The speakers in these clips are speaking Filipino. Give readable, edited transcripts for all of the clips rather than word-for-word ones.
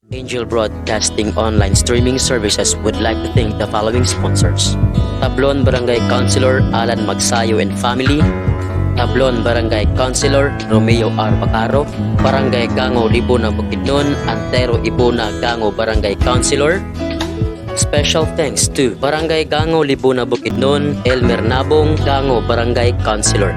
Angel Broadcasting online streaming services would like to thank the following sponsors: Tablon Barangay Councilor Alan Magsayo and Family, Tablon Barangay Councilor Romeo R. Bacaro, Barangay Gango Libuna Bukidnon, Antero Ibuna Gango Barangay Councilor. Special thanks to Barangay Gango Libuna Bukidnon, Elmer Nabong Gango Barangay Councilor.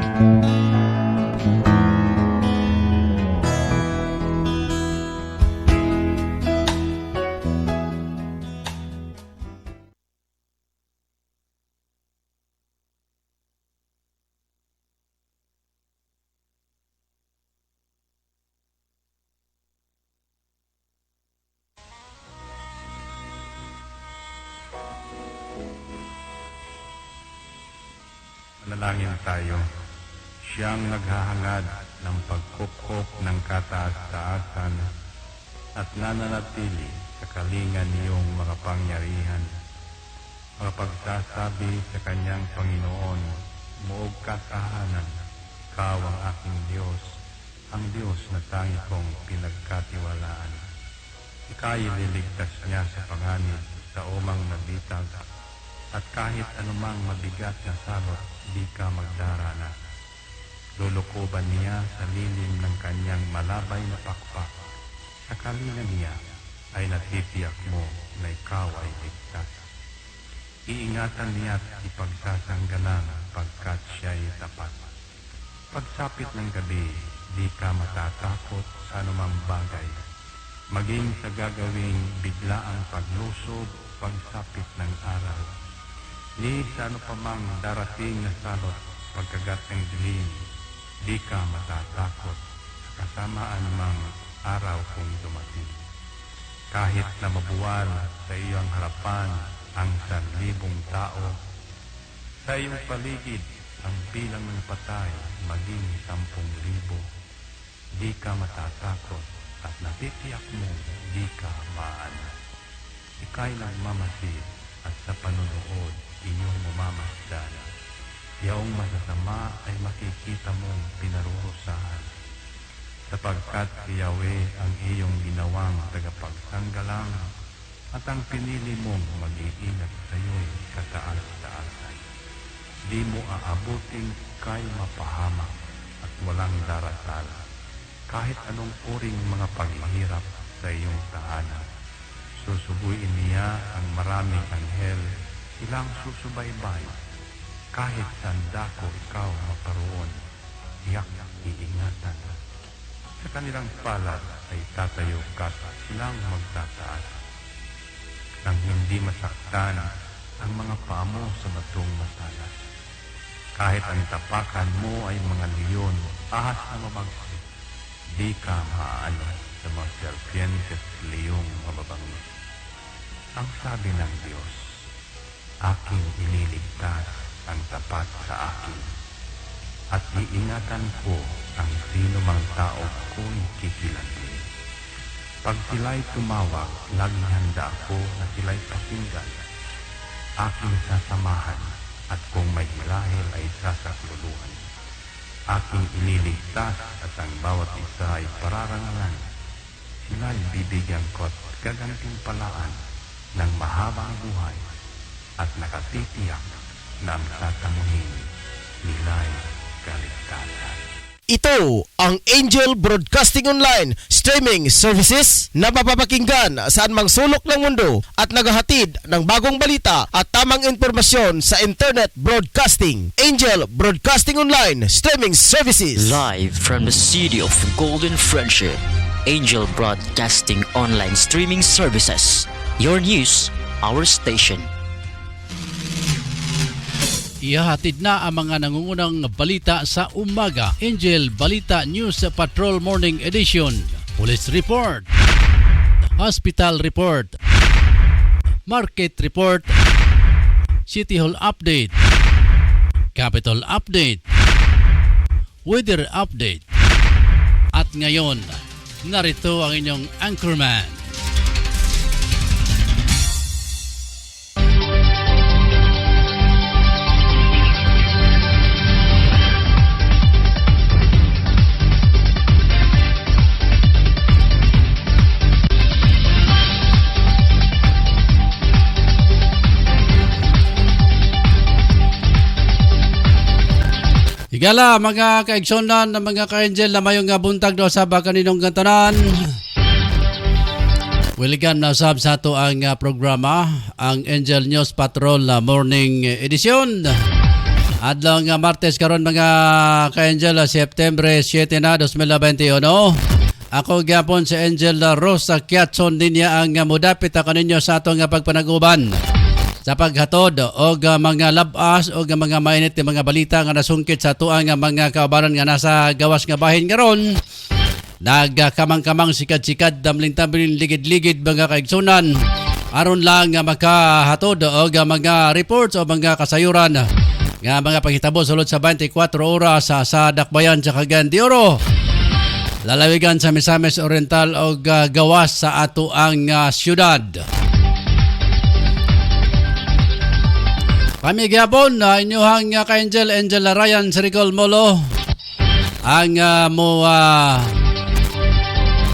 Manalangin tayo. Siyang naghahangad ng pagkukup ng kataas-taasan at nananatili sa kalingan niyong makapangyarihan. Makapagsasabi sa kanyang Panginoon, muog kasahanan, ikaw ang aking Diyos, ang Diyos na tangi kong pinagkatiwalaan. Ika'y liligtas niya sa panganib sa umang nabitag, at kahit anumang mabigat na salot, di ka magdarana. Lulukuban niya sa lilim ng kanyang malabay na pakpak. Sa kalingan niya ay natitiyak mo na ikaw ay ligtas. Iingatan niya at ipagsasanggalang pagkat siya'y tapat. Pagsapit ng gabi, di ka matatakot sa anumang bagay. Maging sa gagawing biglaang paglusob, pagsapit ng araw. Ni sa ano pa mang darating na salot, pagkagat ng dilim, di ka matatakot sa kasamaan mang araw kung dumating. Kahit na mabuwal sa iyong harapan ang 1,000 tao, sa iyong paligid ang bilang ng patay maging 10,000, di ka matatakot at natitiyak mo di ka maano. Ika'y nagmamasid at sa panunood inyong mamamasdan. Yaong masasama ay makikita mong pinarurusahan, sapagkat si Yahweh ang iyong ginawang tagapagsanggalang at ang pinili mong mag-iingat sa iyo'y kataas-taasan. Di mo aabuting kay mapahamak at walang darasal, kahit anong uring mga paghihirap sa iyong tahanan. Susubuin niya ang maraming anghel, ilang susubaybay, kahit saan dako ikaw maparoon, tiyak iingatan. Sa kanilang palad ay tatayo ka at silang magtataas, nang hindi masaktan ang mga paa mo sa batong matalas. Kahit ang tapakan mo ay mga leon, ahas na mabagsik, di ka maaano sa mga serpiente at leyong mababangis. Ang sabi ng Diyos, aking ililigtas ang tapat sa akin, at iingatan ko ang sino mang tao ko'y kikilantin. Pag sila'y tumawag, laging handa ako na sila'y pakinggan. Aking sasamahan, at kung may hilahil ay sasakluluhan. Aking ililigtas at ang bawat isa ay pararangalan. Sila'y bibigyan ko at gagantimpalaan ng mahabang buhay, at nakatitiyak na ang tatamuhin nila'y kaligtasan. Ito ang Angel Broadcasting Online Streaming Services na mapapakinggan saan mang sulok ng mundo at naghahatid ng bagong balita at tamang impormasyon sa Internet Broadcasting. Angel Broadcasting Online Streaming Services. Live from the city of Golden Friendship, Angel Broadcasting online streaming services. Your news, our station. Ihahatid na ang mga nangungunang balita sa umaga. Angel Balita News Patrol Morning Edition. Police Report, Hospital Report, Market Report, City Hall Update, Capitol Update, Weather Update. At ngayon, narito ang inyong anchorman. Higala mga kaigsonan na mga ka-angel na mayong nga buntag daw sa kaninong gantanan. Welcome na sab sa ato ang programa, ang Angel News Patrol Morning Edition. Adlaw nga Martes karon mga ka-angel, September 7 na 2021. Ako gyapon si Angel Rosa Kiatson dinya ang mudapit kaninyo sa ato nga pagpanaguban sa paghatod og mga labas o mga mainit nga mga balita nga nasungkit sa ato ang mga kaubanan nga nasa gawas nga bahin karon. Nagkamang-kamang sikad-sikad damling-tambling ligid-ligid mga kaigsunan aron lang nga makahatod og mga reports o mga kasayuran nga mga panghitabo sulod sa 24 oras sa Dakbayan sa Cagayan de Oro, lalawigan sa Misamis Oriental og gawas sa ato ang syudad. Kami gyapon inyuhang ka-angel Angel Ryan Siricol Molo ang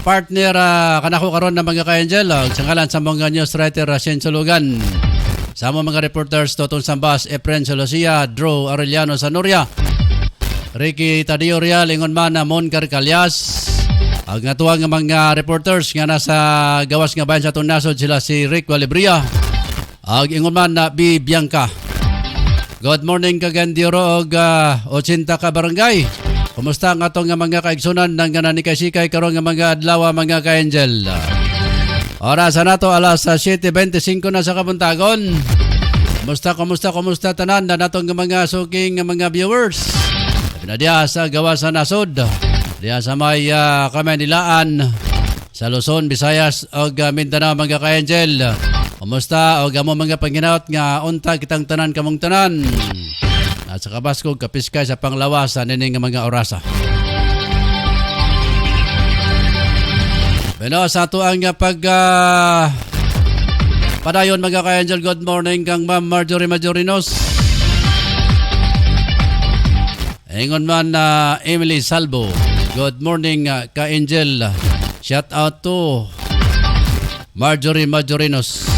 partner kanako karon na mga ka-angel sa ngalan sa mga news writer Sien Sulugan, sa mga reporters Totong Sambas, Efren Solosia, Drew Arellano Sanoria, Ricky Tadio Real, ingon man na Mon Carcalias. Ang natuwang mga reporters nga nasa gawas nga bayan sa atong nasod sila si Rick Valebria, ang ingon man na B. Bianca. Good morning Cagayan de Oro og 80 ka barangay. Kumusta ang atong mga kaigsunan ng nanikasikay karon nga mga adlaw mga ka-angel? Oras na to alas 7:25 na sa kabuntagon. Kumusta tanan na natong mga suking mga viewers? Diya sa gawas sa nasod, diya sa may Kamaynilaan, sa Luzon, Visayas og Mindanao mga ka-angel. Kumusta og amo mga panginaot nga unta kitang tanan kamong tanan? At sa kabaskog kapiskay sa panglawas sa nining mga orasa. Pero sa ato ang padayon mga ka-angel, good morning kang Ma'am Marjorie Majorinos. Ingon man Emily Salvo, good morning ka-angel. Shout out to Marjorie Majorinos.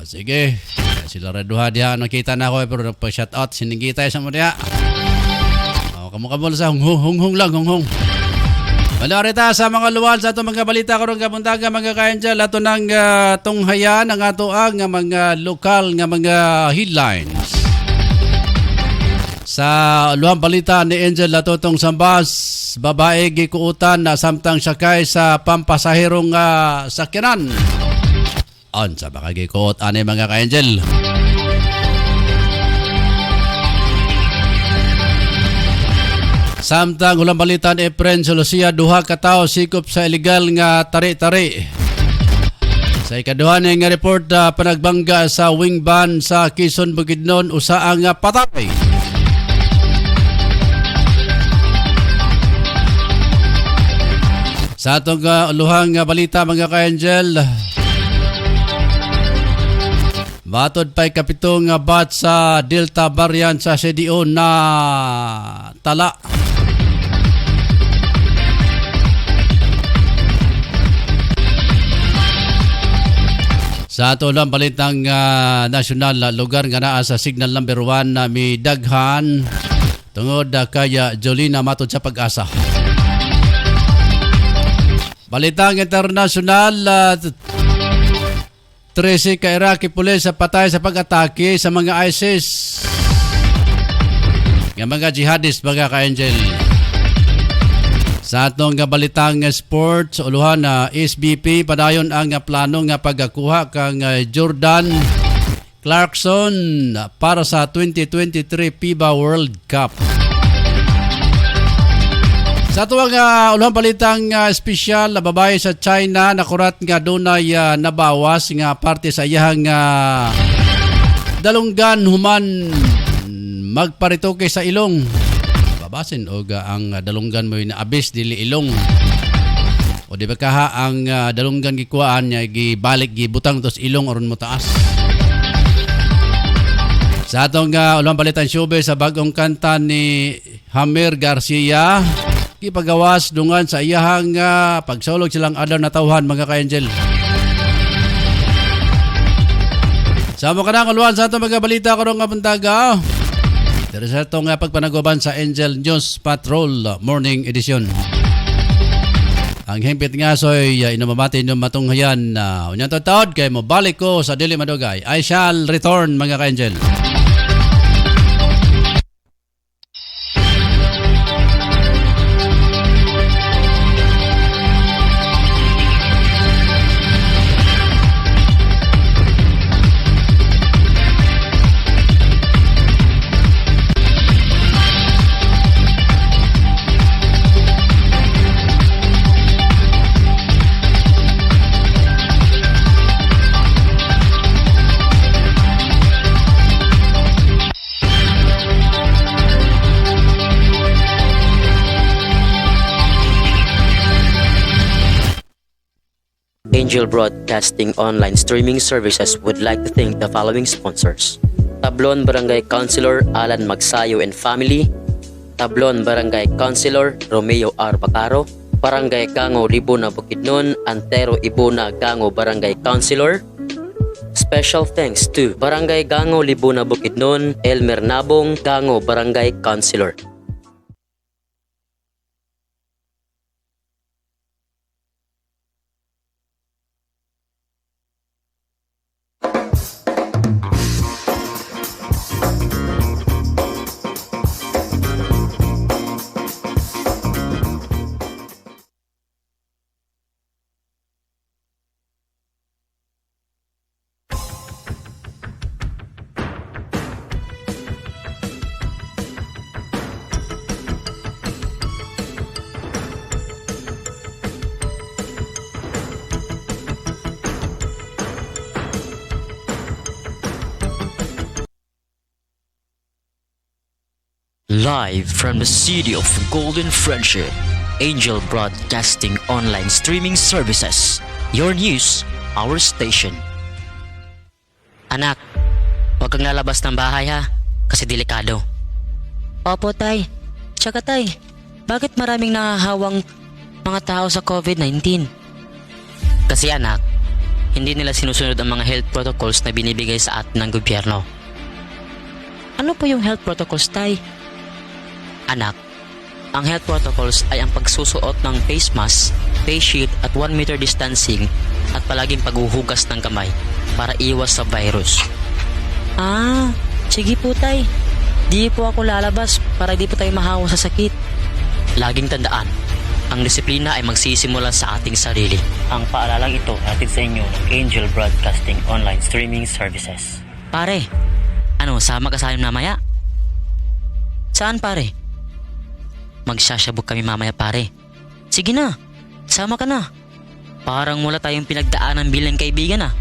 Sige. Sila reduha diha nakita na ako pero nagpa-shout out siningita sa mo diha. Kamu sa hung lang. Balarita sa mga luwal sa itong mga balita karong kabuntaga mga ka-angel, ato nang tunghayan ang ato ang mga lokal nga mga headlines. Sa luwang balita ni Angel Latotong Sambas, babae gikuutan na samtang sakay sa pampasahirong sakyanan. On sa baka gikuot ani mga ka-angel. Samtang ulang balita ni Efren Solosia, duha ka tawo sikop sa illegal nga tari-tari. Sa ikaduha nga report panagbangga sa wingban sa Quezon Bukidnon, usa ang patay. Sa atong luhang balita mga ka-angel, matod pa'y kapitong batch sa Delta variant sa CDO na tala. Sa ato lang balitang nasyonal, lugar nga naa sa signal number 1 na may daghan tungod kaya Jolina matod sa Pag-asa. Balitang internasyonal, 13 ka Iraqi pulis sa patay sa pag-atake sa mga ISIS ng mga jihadist mga ka-angel. Sa atong balitang sports, uluhan na SBP padayon ang plano nga pagkuha kang Jordan Clarkson para sa 2023 FIBA World Cup. Sa tuwang ulang balitang espesyal na babae sa China nakurat nga dunay nabawas nga parte sa iyang dalunggan human magparitoke sa ilong. Babasin og ang dalunggan mo naabis dili ilong. O di ba kaha ang dalunggan gikuhaan niya gibalik gibutang tos ilong aron mo taas. Sa atong ulang balitang showbiz, sa bagong kanta ni Hamir Garcia, ipagawas dungan sa iyahang pagsulog silang adlaw na tawhan mga ka-angel. Sa mga kanang uluan sa itong mga balita karong buntaga, Dari sa itong pagpanaguban sa Angel News Patrol Morning Edition. Ang himpit nga so'y inumamati nyo matunghayan na unyang taod kay mo balik ko sa Dili Madugay. I shall return mga ka-Angel. Angel Broadcasting Online Streaming Services would like to thank the following sponsors. Tablon Barangay Councilor Alan Magsayo and Family, Tablon Barangay Councilor Romeo R. Bacaro, Barangay Gango Libuna Bukidnon, Antero Ibuna Gango Barangay Councilor. Special thanks to Barangay Gango Libuna Bukidnon, Elmer Nabong Gango Barangay Councilor. Live from the city of Golden Friendship, Angel Broadcasting Online Streaming Services. Your news, our station. Anak, huwag kang lalabas ng bahay ha, kasi delikado. Opo tay, tsaka tay, bakit maraming nahahawang mga tao sa COVID-19? Kasi anak, hindi nila sinusunod ang mga health protocols na binibigay sa atin ng gobyerno. Ano po yung health protocols tay? Anak, ang health protocols ay ang pagsusuot ng face mask, face shield at 1 meter distancing at palaging paghuhugas ng kamay para iwas sa virus. Ah, sige po tay. Di po ako lalabas para di po tayo mahawa sa sakit. Laging tandaan, ang disiplina ay magsisimula sa ating sarili. Ang paalalang ito hatid sa inyo ng Angel Broadcasting Online Streaming Services. Pare, ano, sama ka sa amin mamaya? Saan pare? Magsasabog kami mamaya pare. Sige na, sama ka na. Parang wala tayong pinagdaanan bilang kaibigan ah.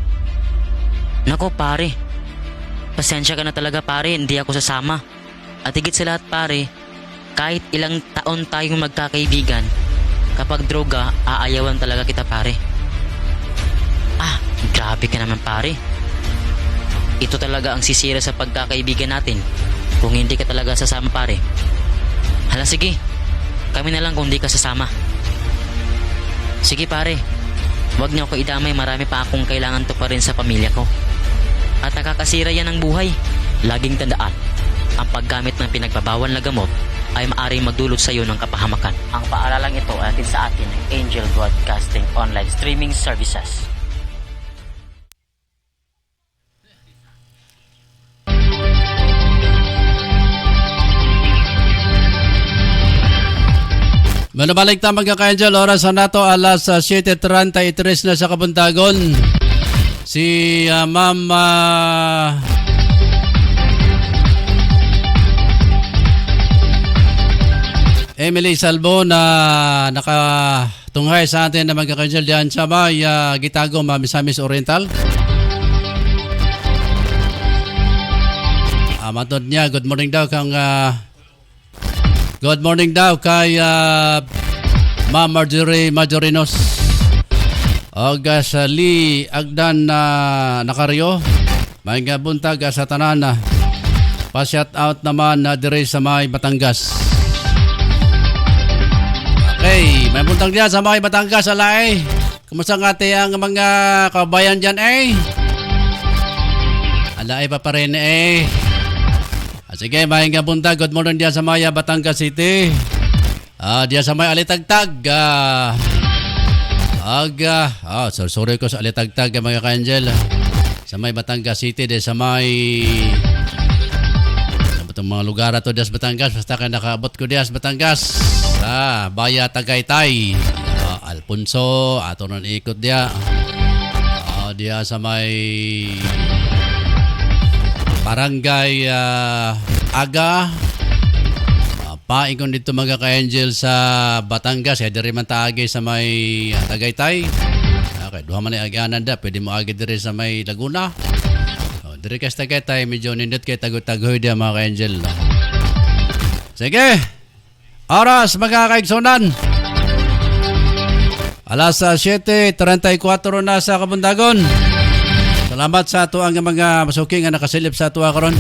Nako pare, pasensya ka na talaga pare, hindi ako sasama. At higit sa lahat pare, kahit ilang taon tayong magkakaibigan, kapag droga, aayawan talaga kita pare. Ah, grabe ka naman pare. Ito talaga ang sisira sa pagkakaibigan natin kung hindi ka talaga sasama pare. Hala sige, kami na lang kung di ka sasama. Sige pare, wag niyo ako idamay, marami pa akong kailangan to pa rin sa pamilya ko. At nakakasira yan ng buhay. Laging tandaan, ang paggamit ng pinagbabawal na gamot ay maaaring magdulot sa iyo ng kapahamakan. Ang paaralang ito ay atin sa atin ng Angel Broadcasting Online Streaming Services. Manabalik na magkaka-Angel, oras na nato alas 7:33 na sa Kabuntagon. Si Ma'am Emily Salvo na nakatunghay sa atin na magkaka-Angel diyan sa may Gitago, Misamis Oriental. Matod niya, good morning daw kang good morning daw kay Ma'am Marjorie Majorinos. Sa Lee Agdan na nakaryo. May nga buntag sa tanan na pa-shout out naman na dire sa may Batangas. Okay, may buntag diyan sa may Batangas alay. Kumusta nga ang mga kabayan diyan eh? Alay pa rin eh. Sige, maayong gapunta. Good morning diya sa Maya, Batangas City. Diya sa may Alitagtag. Sorry ko sa Alitagtag mga ka-angel. Sa may Batangas City, diya sa may itong mga lugar ato diya sa Batangas. Basta ka nakaabot ko diya sa Batangas. Baya Tagaytay. Alfonso, ato nang ikot diya. Diya sa may Barangay Aga. Paingon dito mga ka-angel sa Batangas. Kaya diri man taagi sa may Tagaytay. Okay, duha man aganan da. Pwede mo agi diri sa may Laguna. Diri ka sa Tagaytay. Medyo nindot kay tagoy-tagoy dia mga ka-angel. Sige. Oras mga kaigsunan. Alas 7:34 na sa Kabundagon. Salamat sa ato ang mga masuking nga nakasilip sa ato karon.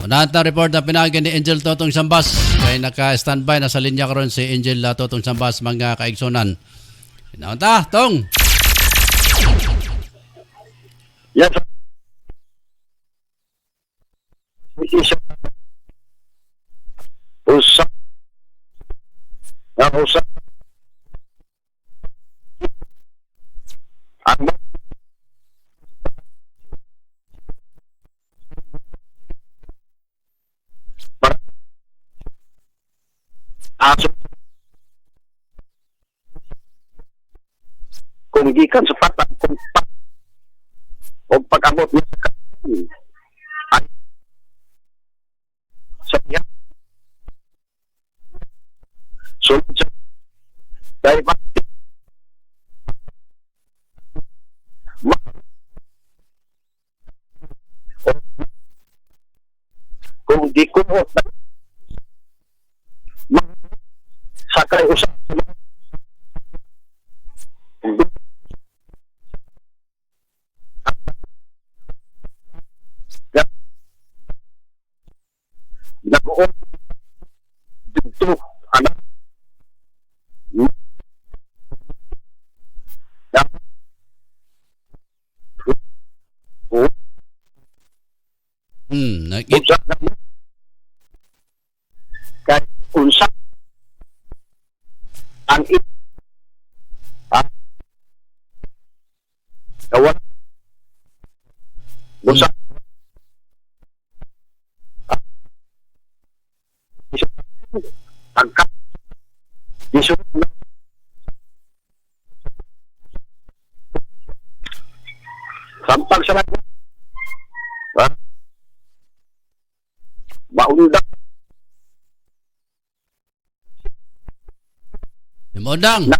Unahan na report na pinagi ni Angel Totong Sambas. Kaya naka-standby na sa linya karon si Angel Totong Sambas mga kaigsunan. Inaunta, Tong! Yes. Usap. Usap. Ang aso kung gikan sa patag kung o pag-abot niya sa kanan ay sa niya sunod sa dahil ba kung di ko sakay usap nag-uot dito anak Nakita. kay unsa ang kawan unsa ang sampag sa lahat maunda Modang.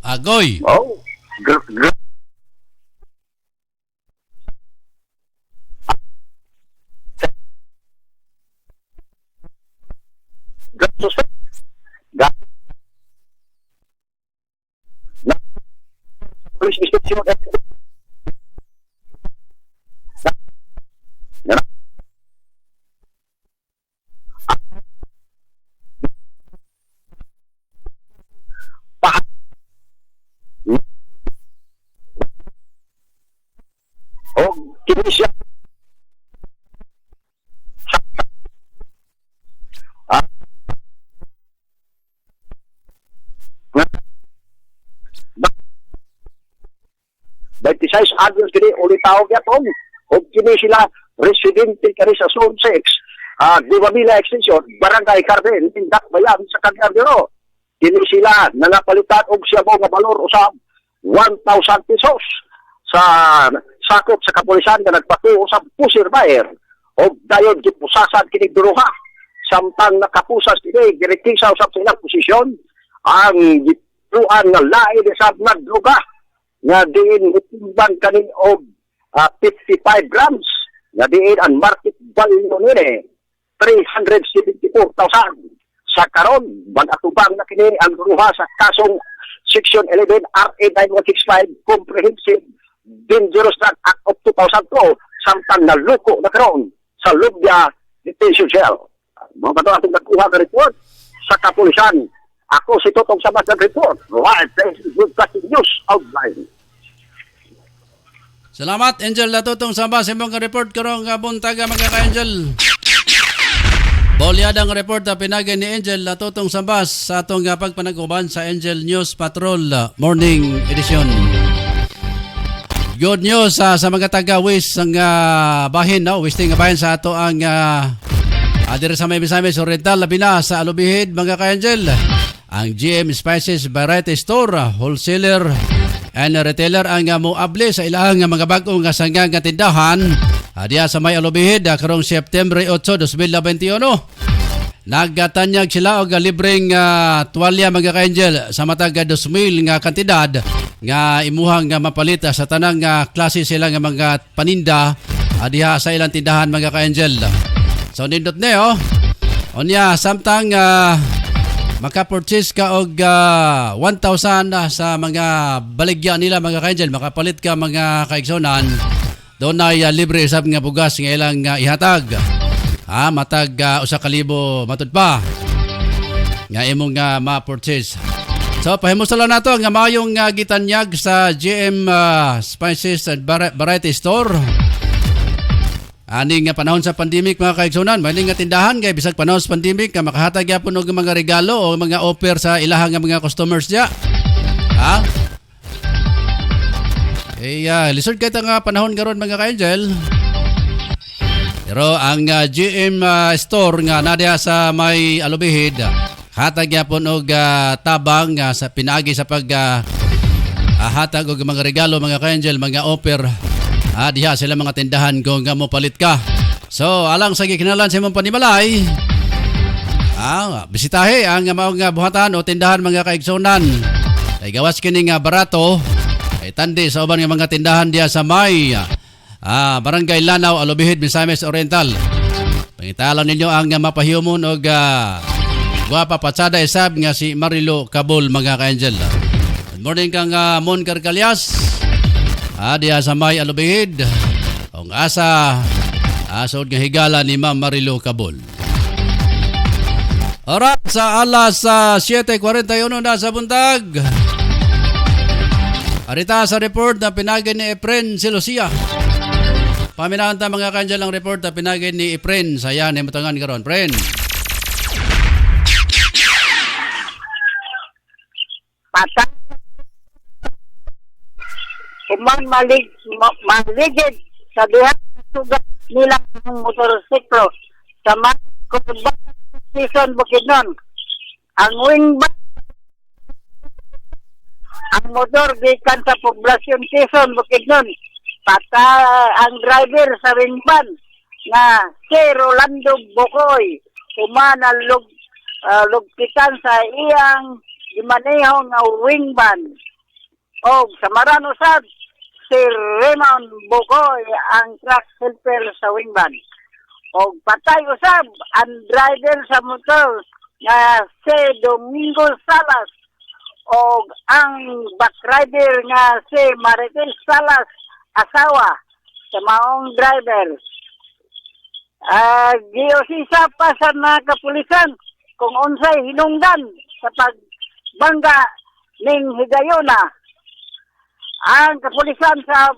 Agoy. oh gastos na police station oh kini siya size adults kini uli tawag yaton o kini sila residente kani sa zone 6 Di Manila Extension Barangay Carmen Tindak Bayan sa Cagardero kini sila nangapalitan og siyabaw nga balor usab 1,000 pesos sa sakop sa kapulisan nga nagpatuo sa pusir bayer o dayon gipusasan kini duruha samtang nakapusas kini direktisa usab sa ilang posisyon ang gituan nga lain sa nagdruga nga diin itimbang kanin og 55 grams nga diin ang market value nini 374,000 sa karon mag-atubang na kini ang duruha sa kasong Section 11 RA 9165 Comprehensive Dangerous Drug Act of 2002 samtang naluko na karon sa Lubya Detention Cell. Mga bato atong nagkuha ka report sa kapulisan. Ako si Totong Sambas ng report. Live Facebook News Outline. Salamat, Angel Latutong Sambas. Imong ka-report karong buntaga mga ka-Angel. Bolyadang report na pinagay ni Angel Latutong Sambas sa atong pagpanag-uban sa Angel News Patrol Morning Edition. Good news sa mga taga-Wis ang bahin, no? Wisting nga bahin sa ato ang dire sa may Misamis Oriental, labi na sa Alubihid mga ka-Angel. Ang GM Spices Variety Store, wholesaler and retailer ang muable sa ilang mga bagong sanggang tindahan diya sa may Alubihid karong September 8, 2021. Nagtanyag sila og libreng tuwalya mga ka-Angel sa matag 2,000 nga kantidad nga imuhang mapalit sa tanang klase sila nga mga paninda diha sa ilang tindahan mga ka-Angel. So nindot ne onya samtang maka-purchase ka og 1,000 sa mga baligya nila mga ka-Angel, makapalit ka mga kaigsonan. Doon ay libre usab nga bugas nga ilang ihatag. Matag 1,000 matud pa nga imong ma-purchase. So pahimusta lang nato nga mayong gitanyag sa GM Spices and Variety Store. Aning nga panahon sa pandemic mga kaigsunan, maling nga tindahan kay bisag panahon sa pandemic ka makahatag gyapon og mga regalo o mga offer sa ilahang nga mga customers dia. Lisod kay ta nga panahon karon mga ka-Angel. Pero ang GM store nga nadia sa may Alubihid, hatag gyapon og tabang sa pinagi sa pag hatag og mga regalo mga ka-Angel, mga offer. Diha sila mga tindahan kung mo palit ka. So, alang sa gikinalan sa imong panimalay, bisitahe ang maong buhatan o tindahan mga kaigsunan. Ay gawas kini nga barato, ay tandi sa uban nga mga tindahan diha sa may Barangay Lanao, Alubihid, Misamis Oriental. Pangitalan ninyo ang mapahiyumon og guwapa patsada isab nga si Marilo Cabol mga ka-Angel. Good morning kang Mon Carcalias. Diya sa may Alubihid, ang asa asod nga higala ni Ma'am Marilo Cabol. Oras sa alas 7:41 na sa buntag. Arita sa report na pinagay ni Efren Silosia. Paminahan ta mga ka-Angel ang report na pinagay ni Efren sa yan mutangan karon. Efren. Patay kuman maligid sa duha sugat nila ng motorsiklo sa mga season Bukidnon. Ang wingback, ang motor gikan sa poblasyon season Bukidnon. Pata ang driver sa wingban na si Rolando Bocoy kumana lugpitan sa iyang gimaneho nga wingban. O sa Marano Sad, si Raymond Bocoy ang truck helper sa wingban. O patay usab ang driver sa motor nga si Domingo Salas o ang back rider nga si Maritel Salas, asawa sa maong driver. Giosisa pa sa mga kapulisan kung unsay hinungdan sa pagbangga ning higayuna. Ang kapulisan sa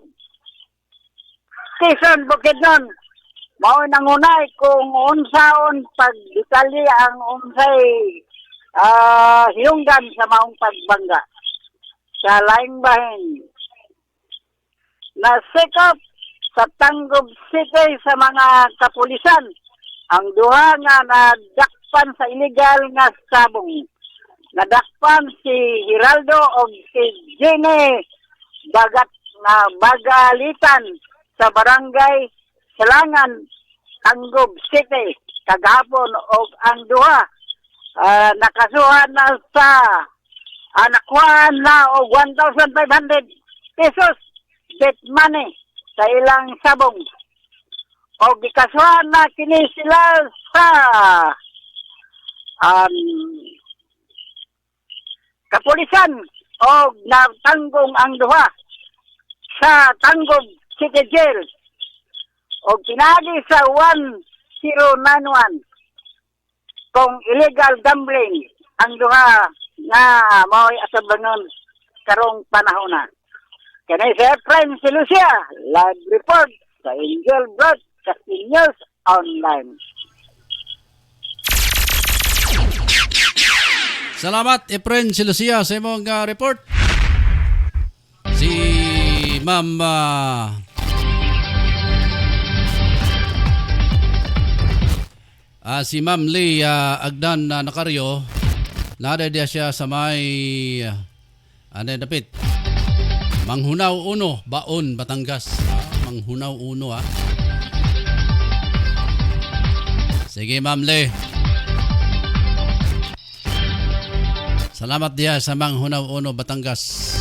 Quezon, Bukidnon, mao nangunay kung unsaon pagdetalye ang unsay hinungdan sa maong pagbangga sa laing bahin. Nasikop sa Tangub City sa mga kapulisan ang duha nga nadakpan sa illegal nga sabong. Nadakpan si Hiraldo o si Jenny Bagalitan sa barangay Silangan, Tangub City kagahapon og ang duha nakasuhan na sa nakuhaan na og 1,500 pesos debt money sa ilang sabong og gikasuhan na kini sila sa kapulisan og natanggong ang duha sa Tangub City Jail o pinagi sa 1091 kung illegal gambling ang duha nga mao'y asabanon karong panahon na. Kanay sa Efren si Lucia, live report sa Angel Broadcasting News Online. Salamat, Efren si Lucia, sa imong report. Si Ma'am si Ma'am Lee Agdan Nakaryo, nada dia siya sa may dapit Manghunaw Uno, Baon, Batangas. Manghunaw Uno Sige Ma'am Lee. Salamat dia sa Manghunaw Uno, Batangas.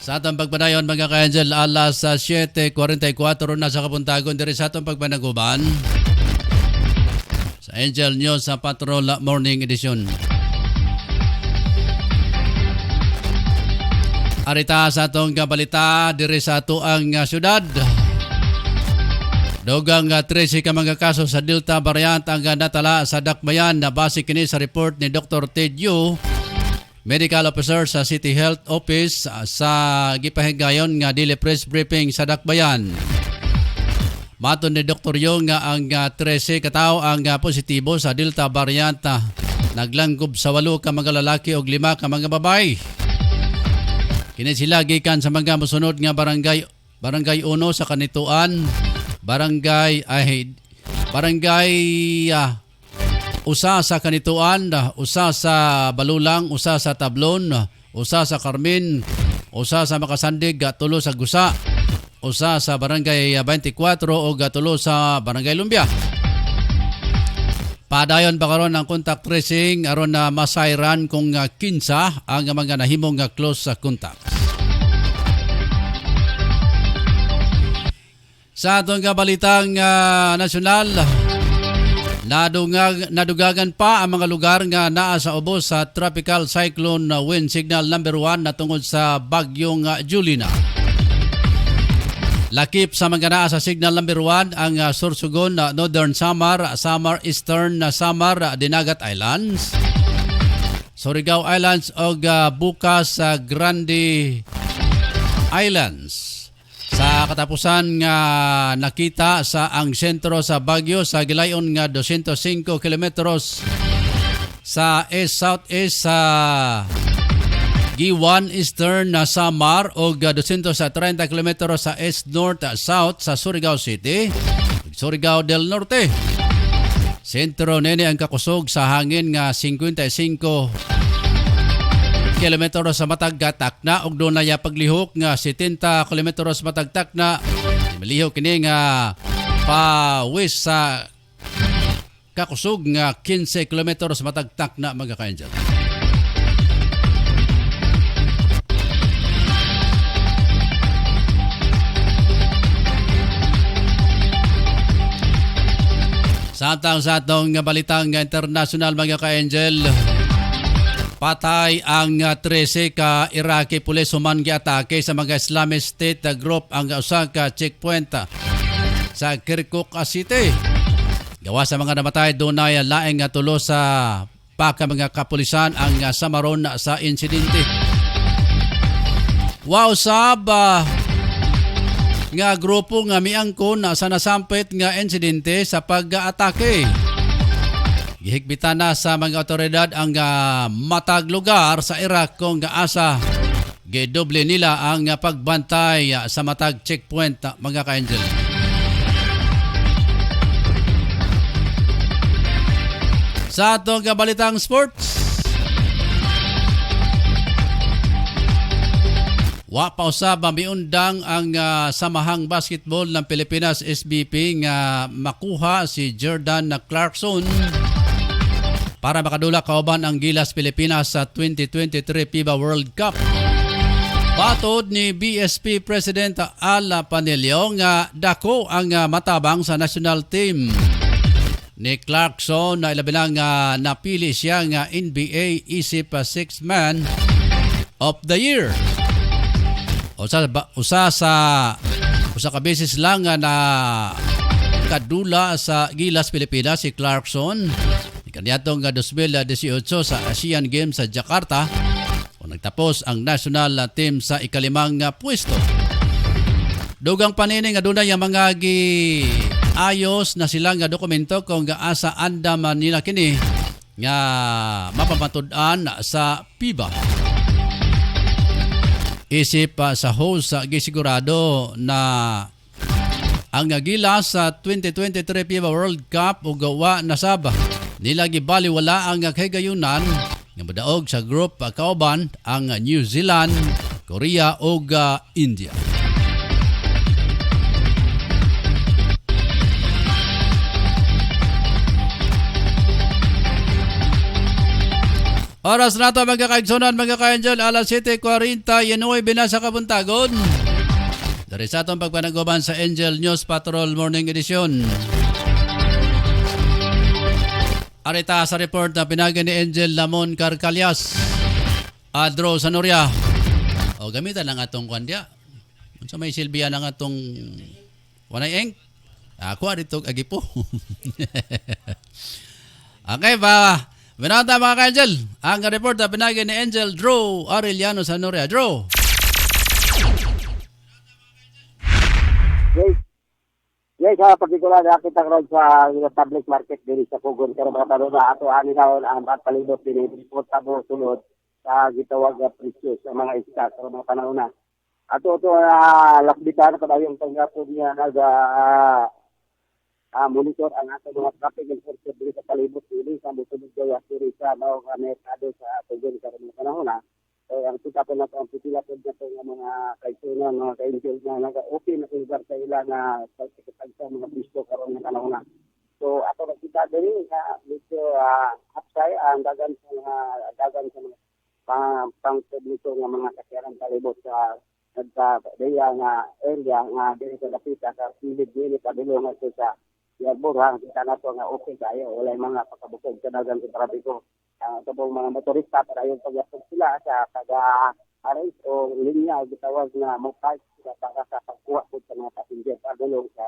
Sa atong pagpadayon mga ka-angel, alas 7:44 na sa Kapuntagon diri sa atong pagpanaguban sa Angel News sa Patrol Morning Edition. Arita sa atong balita diri sa atuang syudad. Dogang 13 ka mga kaso sa Delta variant ang natala sa Dakbayan na base kini sa report ni Dr. Ted Yu, Medical Officer sa City Health Office sa gipahigayon nga daily press briefing sa Dakbayan. Maton ni Dr. Yu nga ang 13 katao ang positibo sa Delta variant naglanggob sa 8 ka mga lalaki ug 5 ka mga babae. Kini sila gikan sa mga mosunod nga barangay 1 sa Kanituan, barangay usa sa Kanituan, usa sa Balulang, usa sa Tablon, usa sa Carmen, usa sa Makasandig, tulo sa Gusa, usa sa barangay 24 o tulo sa barangay Lumbia. Padayon pa karon ang contact tracing aron na masayran kung 15 ang mga nahimong close contacts. Sa atong kabalitang nasyonal, nadugagan pa ang mga lugar nga naa sa ubos sa Tropical Cyclone Wind Signal number 1 na tungod sa bagyong Julina. Lakip sa mga naa sa Signal number 1 ang Sorsogon, Northern Samar, Eastern Samar, Dinagat Islands, Surigao Islands o bukas sa Grande Islands. Sa katapusan nga nakita sa ang sentro sa Baguio sa gilayon nga 205 kilometros sa east-southeast sa G1 Eastern na Samar o 230 kilometros sa east-north-south sa Surigao City, Surigao del Norte. Sentro nene ang kakusog sa hangin nga 55 kilometro sa matag takna ug doon na paglihok nga 70 kilometro sa matag takna. Malihok kini nga pawis sa kakusog nga 15 kilometro sa matag takna mga ka-angel. Sa atong balitang international mga ka-angel, patay ang 13 ka Iraqi police human giatake sa mga Islamic State group ang usa ka checkpoint sa Kirkuk City. Gawa sa mga namatay dunay laing nga tulo sa pa ka mga kapulisan ang samaron sa insidente. Wow sab nga grupo nga miangkon sa nasampit nga insidente sa pag-atake. Gihigbitan na sa mga otoridad ang matag lugar sa Iraq kung asa gidoble nila ang pagbantay sa matag checkpoint mga ka-angel. Sa atong kabalitang sports, wa pa usab miundang ang Samahang Basketball ng Pilipinas SBP nga makuha si Jordan Clarkson para makadula kauban ang Gilas Pilipinas sa 2023 FIBA World Cup. Patod ni BSP President Al Panelio nga dako ang matabang sa national team ni Clarkson na ilabilang napili siya nga NBA isip 6 Man of the Year. Usa ka beses lang na kadula sa Gilas Pilipinas si Clarkson. Kaniyatong 2018 sa Asian Games sa Jakarta, O nagtapos ang national team sa ikalimang pwesto. Dugang panini nga dunay ang mga ayos na sila nga dokumento kung asa andam nila kini nga mapamatud-an sa FIBA. Isip sa host gisigurado na ang gilas sa 2023 FIBA World Cup o gawa na saba nila gibaliwala ang kagayunan nga madaog sa group kauban ang New Zealand, Korea ug India. Oras na ito mga kaigsunan, mga ka-angel, alas 7:40, Yanoy binasa kabuntagon. Dari sa itong pagpanaguban sa Angel News Patrol Morning Edition. Arita sa report na pinagan ni Angel Lamon Carcalias, Adro Sanoria. O gamitan lang atong kandya. Kung sa may silbiya lang atong wanay eng, ako dito agipo. Okay ba? Binata mga ka-angel, ang report na pinagin ni Angel Drew Arellano Sanoria. Drew! Yes, partikular na kita karon sa public market diri sa Pugon pero mga na ato ani daw ang palibot dinhi report tabo sulod sa gitawag nga presyo sa mga isda sa mga panahon na. Ato lakbitan kada yung tanggapon niya monitor ang ato mga traffic enforcer diri sa palibot dili sa mosulod gaya diri sa mao nga merkado sa Pugon karon mga panahon na. Ang kita po na ang putila po na ng mga kaisunan, mga ka-angel na nag-okay na lugar sa ila na sa mga pisto karon ng panahon na. So, ato na kita diri na medyo upside ang dagan sa mga pang-publiko ng mga kasyaran palibot sa nagka-daya nga area nga diri sa dapita sa silid diri padulong ito sa Yarbor ha. Kita na to nga okay kayo. Wala mga pakabukod sa dagan sa trapiko. Ito pong mga motorista para yung pagyapog sila sa taga-arrange o linya gitawag na mopart para sa pagkuha po sa mga passenger padulong sa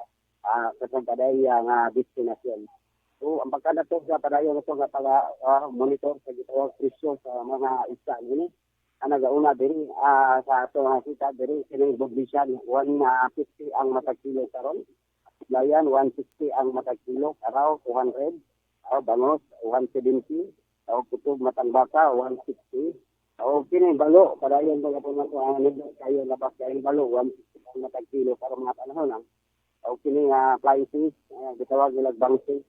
kasangkadaya nga destinasyon. So, ang pagkana to sa padayon ito nga monitor sa gitawag presyo sa mga isda nini. Ang nagauna diri sa ato nga kita diri kining bugbisan 150 ang matag kilo karon. Layan 160 ang matag kilo, araw 200, bangos 170. O kutub matang baka 160. O kini balo para yon mga po ang nindot kayo labas kay balo 160 ang matag kilo para mga panahon. O kini flying fish gitawag nila bangsi.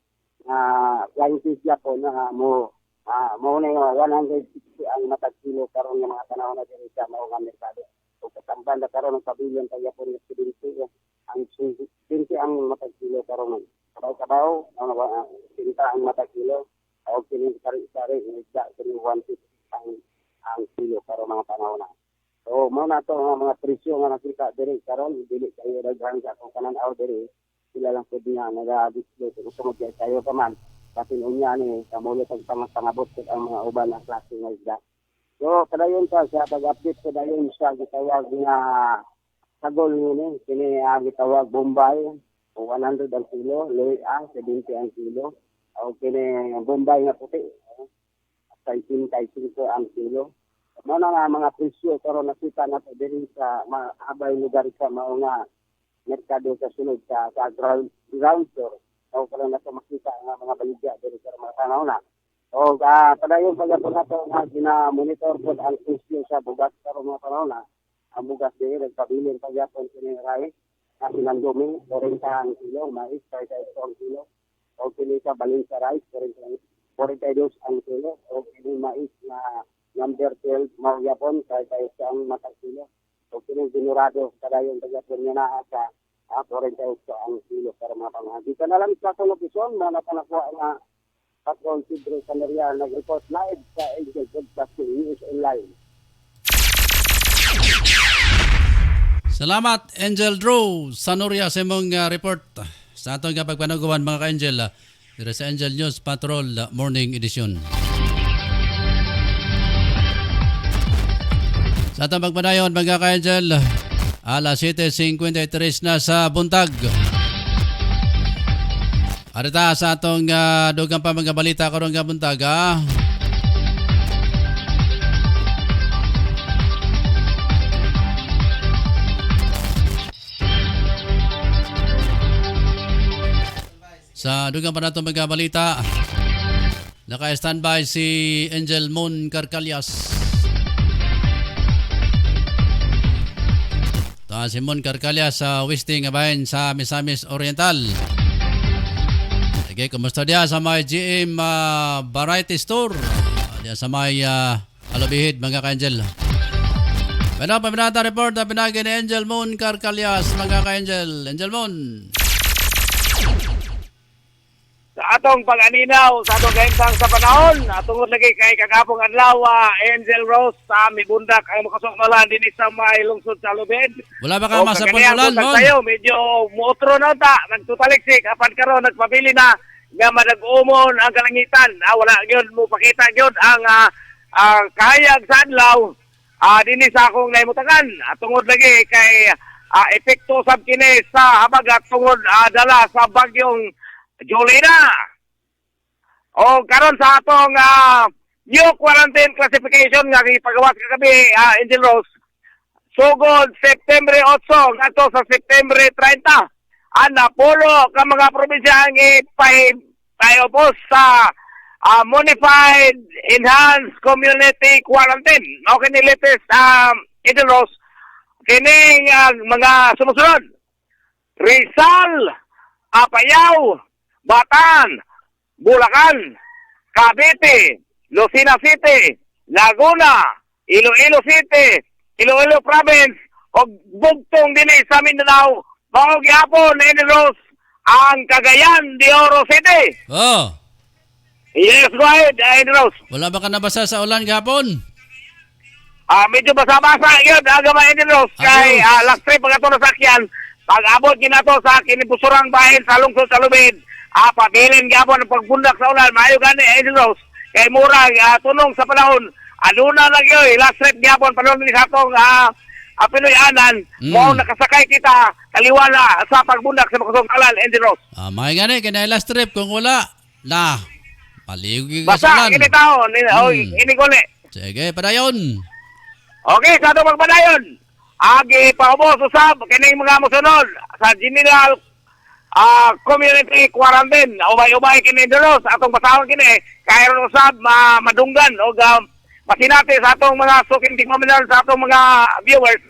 Flying fish Japon na mo na 160 ang matag kilo karon ng mga panahon na diri sa mao nga merkado. O katamban na karon ng pavilion kay Japon ng 70 ang 20 ang matag kilo karon. Kabaw sinta ang matag kilo. O kini sari-sari isda kini 150 ang kilo para mga panahon na. So mo na to mga presyo nga nakita diri karon dili kayo daghan sa kung kanan aw diri sila lang pud niya naga-display kung sumod kayo pa man kasi unya ni kamulo tag pangabot ang mga uban ang klase nga isda. So padayon ta sa pag-update padayon sa gitawag nga sagol ni kini gitawag Bombay 100 ang kilo, Lea 70 ang kilo. O kini Bombay nga puti, 65 ang kilo. Mao na mga presyo karon nakita nato diri sa maabay lugar sa mao nga merkado sa sulod sa ground floor. O karon nato makita nga mga baligya diri sa mga panahon na. O padayon pagapon nato nga gina-monitor pod ang presyo sa bugas karon mga panahon na. Ang bugas diri nagpabilin pagapon kini rice kasi nandumi 40 ang kilo, mais 30 ang kilo. O kini sa balinsa rice, 42 ang kilo. O kini mais na number 12, Magyapon, 38 ang matag kilo. O kini dinurado, kadayon tagapon niya na sa 48 ang kilo para mga pangahagi. Dito na lang sa Lokison, mga napanakuha na Patrol Pedro Sanoria, nag-report live sa Angel Broadcasting News Online. Salamat Angel Drew Sanoria sa mong report. Sa atong pagpanaguan mga ka-angel, dito sa Angel News Patrol Morning Edition. Sa atong pagpanayon mga ka-angel, alas 7:53 na sa buntag. Arita sa atong dugang pa mga balita karon nga buntag. Sa dugang pa nato mga balita, naka-standby si Angel Moon Carcalias. Si Moon Carcalias sa Wisting Abayan sa Misamis Oriental. Okay, kumusta dia sa may GM Variety Store? Dia sa may Alabihid, mga ka-Angel. Paminata report na pinagi ni Angel Moon Carcalias, mga ka-Angel. Angel Moon. Sa atong pag-aninaw, sa atong gaimtang sa panahon, atong lagi kay kakapong adlaw, Angel Rose sa Mibundak ang makasukmalan din sa may lungsod sa Lubid. Wala ba ka masa pangulan, Mon? Tayo, medyo muotro na ta, nagtutaliksik, apan karon nagpabili na nga madag-umon ang kalangitan. Wala yun mo pakita yun ang kahayag sa adlaw. Dini sa akong naimutangan, tungod lagi kay epekto sab kini sa habagat tungod dala sa bagyong Jolina. O karon sa atong new quarantine classification nga gipagawas kagabi, Angel Rose, sugod September 8 ngadto sa September 30. Napulo ka mga probinsya ang tayo po sa modified enhanced community quarantine. Okay ni latest Angel Rose, kining mga sumusunod: Rizal, Apayao, Batan, Bulacan, Cavite, Lucena City, Laguna, Iloilo City, Iloilo Province, o bugtong din sa Mindanao, mao gyapon Angel Rose ang Cagayan de Oro City. Oh. Yes, go ahead, Angel Rose. Wala ba ka nabasa sa ulan gapon? Medyo basa-basa yun, agama Angel Rose, kay last trip pag ito nasakyan, pag-abot ginato sa kinibusurang bahin sa lungsod sa Lubid, pabilin gyapon ang pagbundak sa ulan, maayo gani Angel Rose, kay murag tunong sa panahon, aduna lang yun, last trip gyapon, panahon ni sa atong Pinoy-anan, mo nakasakay kita, kaliwala sa pagbundak sa makasong kalan, Angel Rose. May gani, kaya last trip, kung wala, paligog ka sa Basta, ulan. ini taon, ini guli. Sige, padayon. Okay, sa itong magpadayon, agi paubos usab, kining mga musunod, sa General Community Quarantine, ubay-ubay kini Doros, atong basahon kini, kaya ron usab, madunggan, o masinati sa atong mga suking tigmaminal sa atong mga viewers,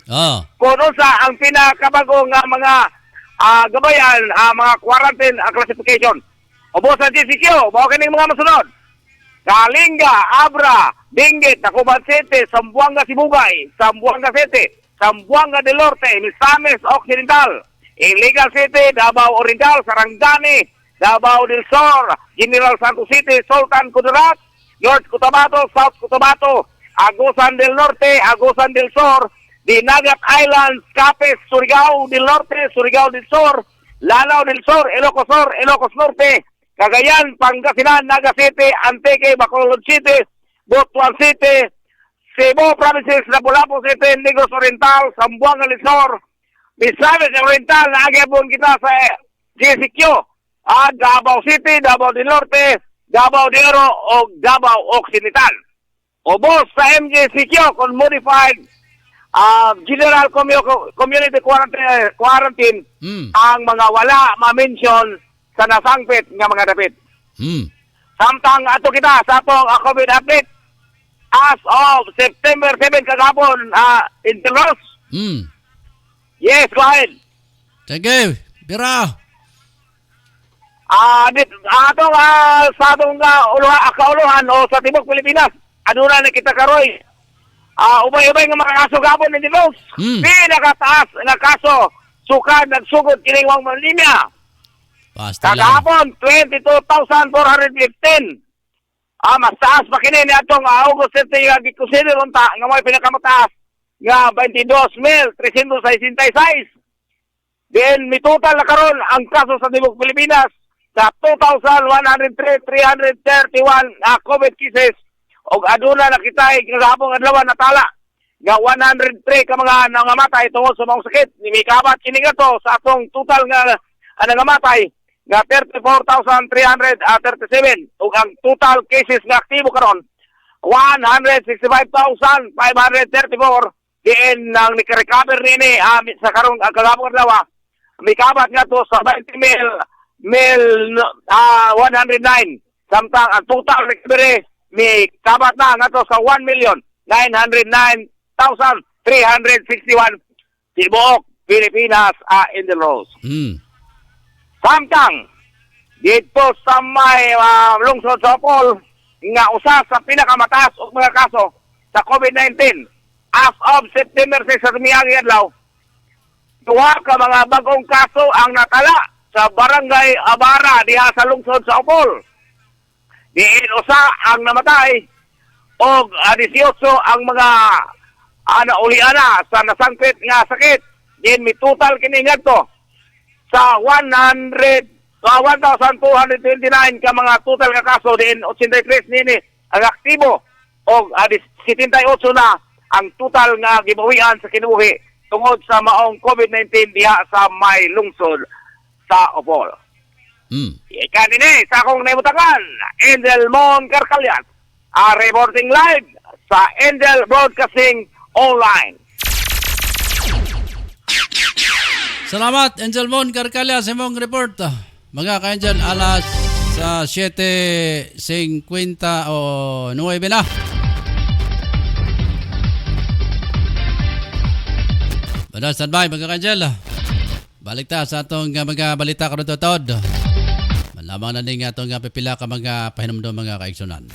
kung sa ang pinakabagong mga gabayan, mga quarantine classification. Ubos sa GCQ, bawa kining mga musunod: Kalinga, Abra, Benguet, Tacloban City, Zamboanga Sibugay, Zamboanga City, Zamboanga del Norte, Misamis Occidental, Iligan City, Davao Oriental, Sarangani, Davao del Sur, General Santos City, Sultan Kudarat, North Cotabato, South Cotabato, Agusan del Norte, Agusan del Sur, Dinagat Islands, Capiz, Surigao del Norte, Surigao del Sur, Lanao del Sur, Ilocos Norte, Cagayan, Pangasinan, Naga City, Antique, Bacolod City, Butuan City, Cebu Provinces, Lapu-Lapu City, Negros Oriental, Zamboanga del Sur, Misamis Oriental, naagabon kita sa GCQ, Davao City, Davao del Norte, Davao de Oro, o Davao Occidental. Ubos sa MGCQ, kung modified General Community Quarantine, ang mga wala ma-mention sa nasangpit nga mga dapit. Samtang ato kita sa atong COVID update as of September 7 kagapon, Angel Rose. Yes, go ahead. Sige, bira. Atong sa atong kauluhan o sa Timog Pilipinas, aduna na kita karoy. Ubay-ubay nga mga kaso gapon, Angel Rose. Pinakataas na kaso, sukad nagsugod kiningwang manlinya. Basta lang. Kagahapon, 22,415. Mas taas pa kini ni atong August 30 nga gikonsider unta nga may pinakamataas nga 22,366. Then mitotal na karon ang kaso sa Timog Pilipinas sa 2,103,331 COVID cases, og aduna nakitay kagahapon adlaw natala nga 103 ka mga nangamatay tungod sa mga sakit. Nimikabat kini to sa atong total nga nangamatay nga 34,337, ug ang total cases nga aktibo karon 165,534. Diin nang nikarecover nini sa karong kagabong adlaw, mikabat nga to sa 109. Samtang ang total recovery may kabat na nga to sa 1,909,361 tibuok Pilipinas in the Rose. Samtang dito sa may lungsod sa Opol nga usa sa pinakamataas og mga kaso sa COVID-19 as of September 6 sa miagi adlaw. Duha ka mga bagong kaso ang natala sa barangay Abara diha sa lungsod sa Opol. Diin usa ang namatay og 18 ang mga nauliana sa nasangpit nga sakit. Diin mi total kini ngadto sa 1,229 ka mga total nga kaso. Diin 83 nini ang aktibo og 78 na ang total nga gibawian sa kinuhi tungod sa maong COVID-19 diha sa may lungsod sa Opol. Ikan ini sa akong naibutakan, Angel Mon Carcalian, reporting live sa Angel Broadcasting Online. Salamat, Angel Mon Carcalia, sa mong report. Mga ka-Angel, alas 7:50 o 9 na. Bada, standby, mga ka-Angel. Balik ta sa atong mga balita karon tod. Malamang na ning atong pipila ka mga pahinumdom mga kaigsunan.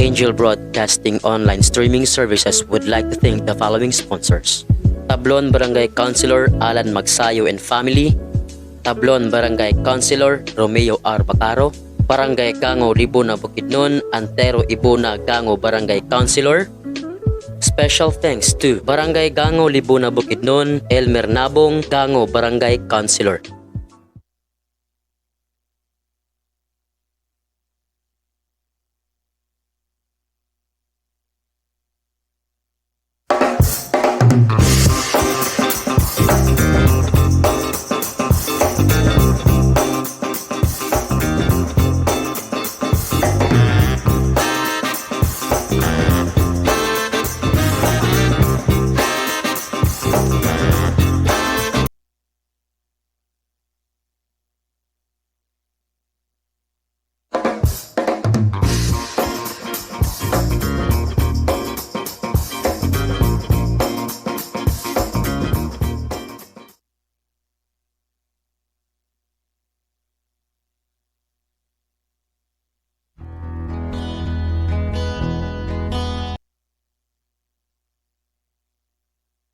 Angel Broadcasting Online Streaming Services would like to thank the following sponsors: Tablon Barangay Councilor Alan Magsayo and Family, Tablon Barangay Councilor Romeo R. Bacaro, Barangay Gango Libuna Bukidnon, Antero Ibuna Gango Barangay Councilor. Special thanks to Barangay Gango Libuna Bukidnon, Elmer Nabong Gango Barangay Councilor.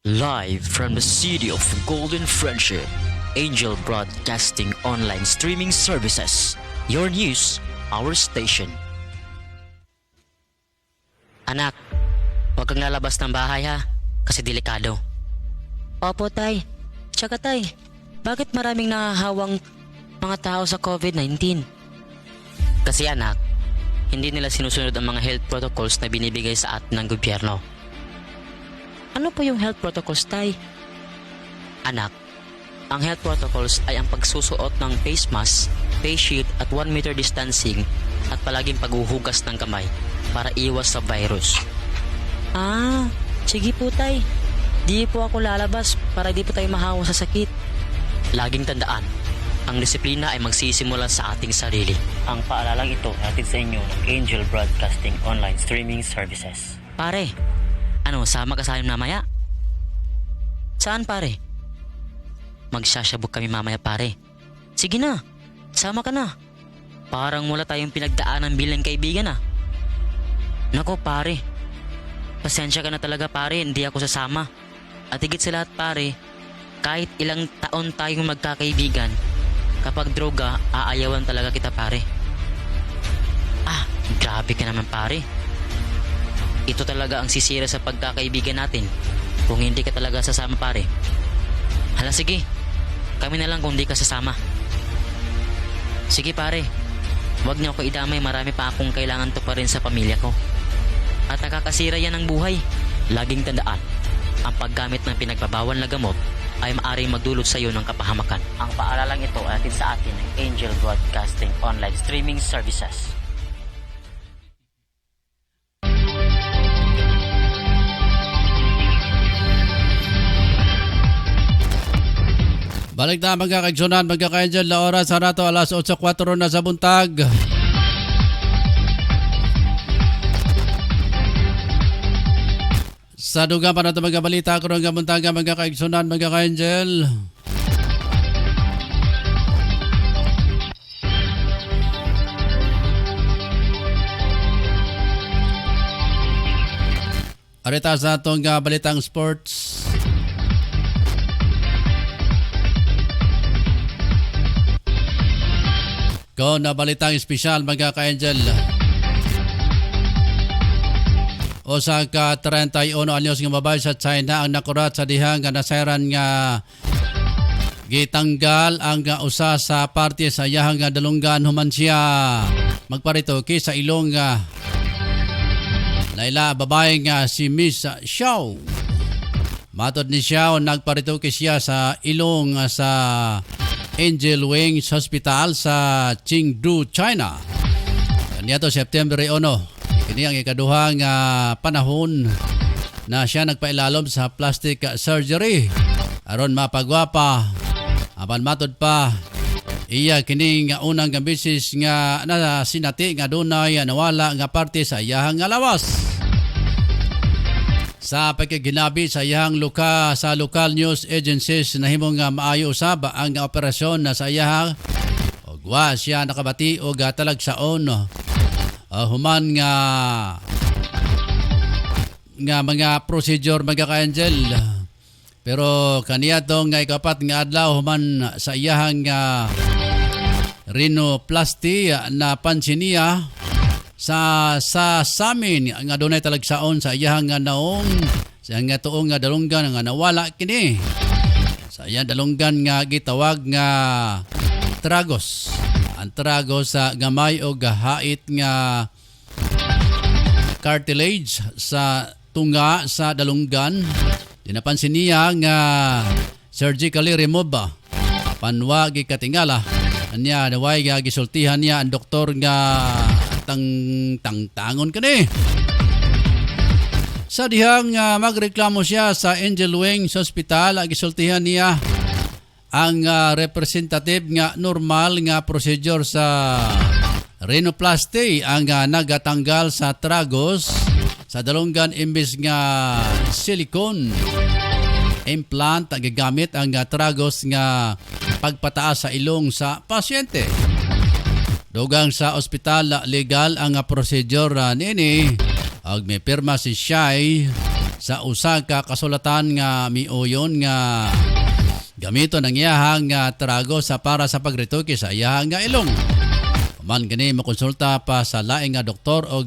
Live from the city of Golden Friendship, Angel Broadcasting Online Streaming Services. Your news, our station. Anak, huwag kang lalabas ng bahay ha, kasi delikado. Opo tay, tsaka tay, bakit maraming nahahawang mga tao sa COVID-19? Kasi anak, hindi nila sinusunod ang mga health protocols na binibigay sa atin ng gobyerno. Ano po yung health protocols, tay? Anak, ang health protocols ay ang pagsusuot ng face mask, face shield at 1 meter distancing at palaging paghuhugas ng kamay para iwas sa virus. Ah, sige po tay. Di po ako lalabas para di po tayo mahawa sa sakit. Laging tandaan, ang disiplina ay magsisimula sa ating sarili. Ang paalalang ito ay hatid sa inyo ng Angel Broadcasting Online Streaming Services. Pare, ano, sama ka sa amin mamaya? Saan pare? Magsasabog kami mamaya pare. Sige na, sama ka na. Parang wala tayong pinagdaan ng bilang kaibigan ah. Nako pare, pasensya ka na talaga pare, hindi ako sasama. At higit sa lahat pare, kahit ilang taon tayong magkakaibigan, kapag droga, aayawan talaga kita pare. Ah, grabe ka naman pare. Ito talaga ang sisira sa pagkakaibigan natin kung hindi ka talaga sasama pare. Hala sige, kami na lang kung hindi ka sasama. Sige pare, huwag niyo ako idamay, marami pa akong kailangan to pa rin sa pamilya ko. At nakakasira yan ng buhay. Laging tandaan, ang paggamit ng pinagbabawal na gamot ay maaaring magdulot sa iyo ng kapahamakan. Ang paalalang ito ay atin sa atin ng Angel Broadcasting Online Streaming Services. Balik na mga kaigsunan, mga ka-angel, na oras sa nato alas 8:04 na sa buntag. Sa dugang pa nato mga balita karon nga buntag mga kaigsunan, mga ka-angel. Arita sa atong balitang sports. Ko na balitang espesyal mga ka-angel. O sa ka 31 anyos nga babae sa China ang nakurat sa dihang nga nasairan nga gitanggal ang usa sa parte sa iyahang nga dalunggan human siya magparitoke sa ilong Laila babae nga si Miss Xiao. Matod ni Xiao nagparitoke siya sa ilong sa Angel Wings Hospital sa Chengdu, China. Kaniya September 1. Kini ang ikaduhang panahon na siya nagpailalom sa plastic surgery. Aron mapagwapa. Apan matod pa iya kini nga unang bisis nga sinati nga dunay nawala nga parte sa iyahang lawas. Sa pagkaginabi sa iyang sa local news agencies na himong maayo usab ang operasyon na sa iyahang og wa siya nakabati og talagsaon human nga mga procedure mga ka-angel. Pero kaniya tong nga ikapat nga adlaw human sa iyahang rhinoplasty na pansiniya sa samin nga dunay talagsaon sa iyahang naong sa nga tuong nga dalunggan nga nawala kini sa iyang dalunggan nga gitawag nga tragos. Ang tragos sa gamay o hait nga cartilage sa tunga sa dalunggan. Dinapansin niya nga surgically remove panwa gikatingala anya naway gisultihan niya ang doktor nga tangon kani. Sa dihang magreklamo siya sa Angel Wings Hospital, gisultihan niya ang representative nga normal nga procedure sa rhinoplasty ang nagatanggal sa tragos sa dalunggan imbes nga silicone implant ang gagamit ang tragos nga pagpataas sa ilong sa pasyente. Dugang sa ospital legal ang procedure nini ag may pirma si Shai sa usa ka kasulatan nga miuyon nga gamito ng iyahang trago sa para sa pagrituki sa iyahang ilong. Man gani makonsulta pa sa laing nga doktor o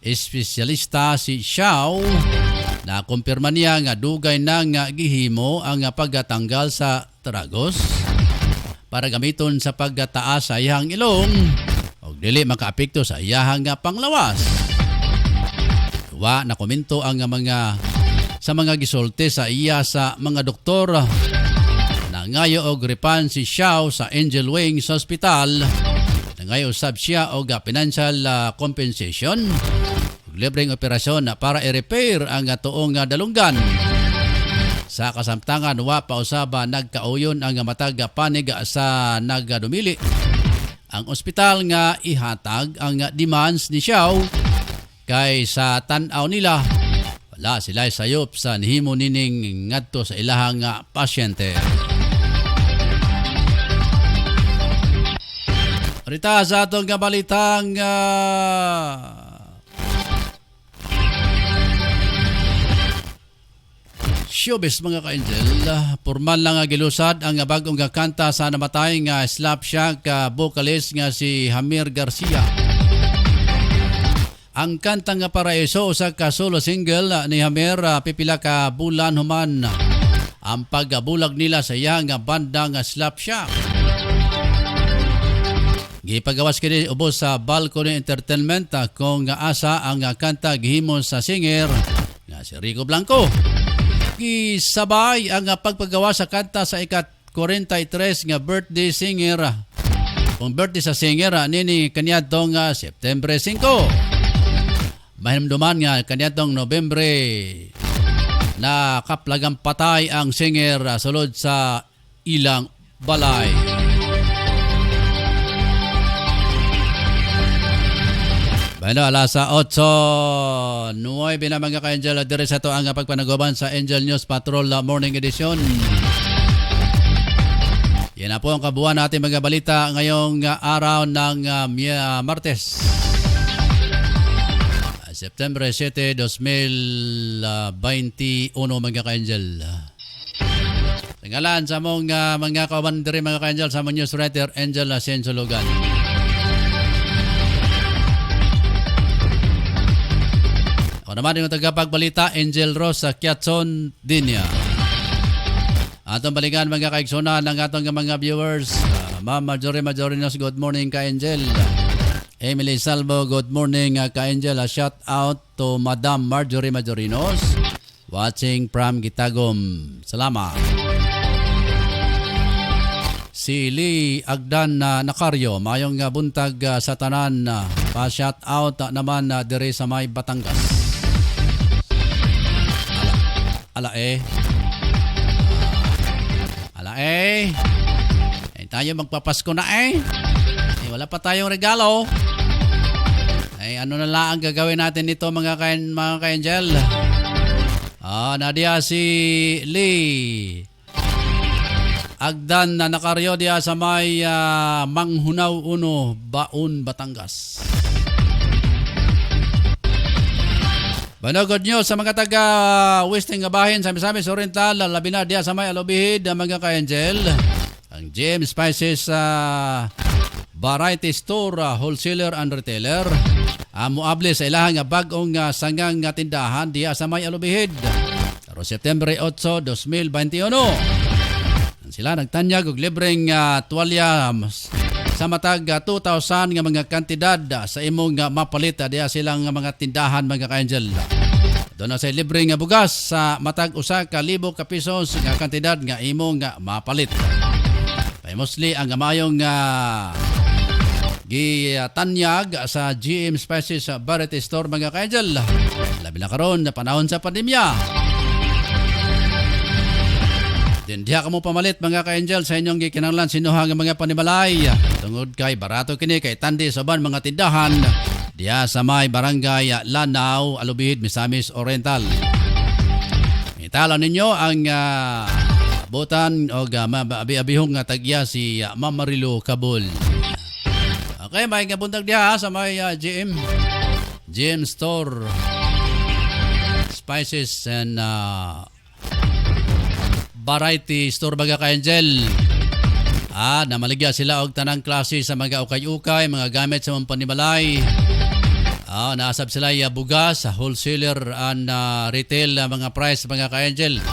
espesyalista si Xiao na kumpirma niya nga dugay na nga gihimo ang paggatanggal sa tragos para gamiton sa pagtaas sa iyahang ilong o dili makaapekto sa iyahang panglawas. Wa na komento ang sa mga gisulti sa iya sa mga doktor na ngayo og ripan si Xiao sa Angel Wings Hospital na ngayo usab siya og financial compensation ug libreng operasyon para i-repair ang tuong dalunggan. Sa kasamtangan wa pa usaba nagkauyon ang matag panig sa nagdumili. Ang ospital nga ihatag ang demands ni Xiao kay sa tan-aw nila wala sila sayop sa nihimo nining ngadto sa ilahang pasyente. Rita sa atong balitang showbiz mga ka-angel, formal lang gilusad ang bagong kanta sa namatay nga Slapshot vocalist nga si Hamir Garcia. Ang kanta nga Paraiso usa ka solo single ni Hamir pipila ka bulan human ang pagbulag nila sa iyang banda nga Slapshot. Gipagawas kini ubos sa Balcony Entertainment kung asa ang kanta gihimo sa singer nga si Rico Blanco. Gisabay ang pagpagawa sa kanta sa ikat-43 nga birthday singer. Kung birthday sa singer nini kaniadtong September 5. Mahinumduman nga kaniadtong Nobyembre na kaplagang patay ang singer sulod sa ilang balay. Bueno, alas 8:09 na mga ka-Angel. Dire sa ito ang pagpanaguban sa Angel News Patrol Morning Edition. Yan na po ang kabuuan natin mga balita ngayong araw ng Martes. September 7, 2021 mga ka-Angel. Tingalan sa mong mga kauban dire mga ka-Angel sa mga news writer Angel Ascenso Logan. Ako naman yung tagapagbalita Angel Rose sa Kiatson Dinya. Atong balikan mga kaiksona ng atong mga viewers. Ma'am Marjorie Majorinos, good morning ka Angel. Emily Salvo, good morning ka Angel. Shout out to Madam Marjorie Majorinos watching from Gitagom. Salamat. Si Lee Agdan Nakaryo, mayong buntag sa tanan. Pa-shout out naman dire sa may Batangas. Ala eh. Eh, tayo magpapasko na eh. Wala pa tayong regalo. Ano na lang ang gagawin natin nito mga ka-Angel? Nadia si Lee Agdan na Nakaryo dia sa may Manghunaw Uno, Baon, Batangas. Bueno, good news sa mga taga Western Gabahin, Misamis Oriental, labi na diya sa may Alobihid, mga ka-Angel. Ang GM Spices Variety Store, Wholesaler and Retailer. Muable sa ilahang bagong sangang tindahan diya sa may Alobihid. Pero September 8, 2021. Sila nagtanyag og libreng tuwalya sa matag 2,000 nga mga kantidad sa imong mapalit diya silang mga tindahan mga ka-Angel. Doon na sa libreng bugas sa matag 1,000 ka pesos nga kantidad nga imong mapalit. Kay mostly ang mayong gitanyag sa GM Spices Variety Store mga ka-Angel. Labi na karon na panahon sa pandemya. Diha ka mo pamalit mga ka-Angel sa inyong gikinahanglan sinuha nga mga panimalay. Tungod kay barato kini kay tandi sa ban mga tindahan diha sa may barangay Lanao, Alubihid, Misamis Oriental. Itala ninyo ang butan o abi-abihong nga tagya si Ma'am Marilu Kabul. Okay, may nga buntag diha sa may GM Store Spices and Variety Store mga ka-Angel. Namaligya sila og tanang klase sa mga ukay-ukay, mga gamit sa mga panimalay. Naasab sila bugas, wholesaler and retail mga price mga ka-Angel.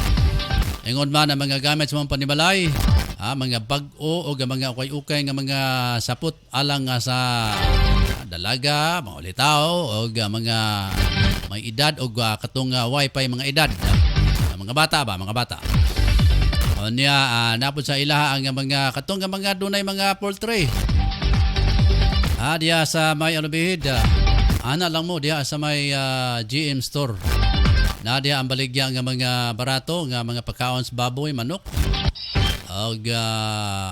Ingon man ang mga gamit sa mga panimalay, mga bag-o o mga ukay-ukay nga mga sapot alang sa dalaga, mga ulitaw o mga may edad o katong wifi mga edad. Mga bata ba, mga bata. Napod sa ilaha ang mga katong mga dunay mga poultry. Diya sa may Alubihid. Ana lang mo diya sa may GM Store. Diya ang baligya nga mga barato nga mga pagkaon sa baboy, manok. Og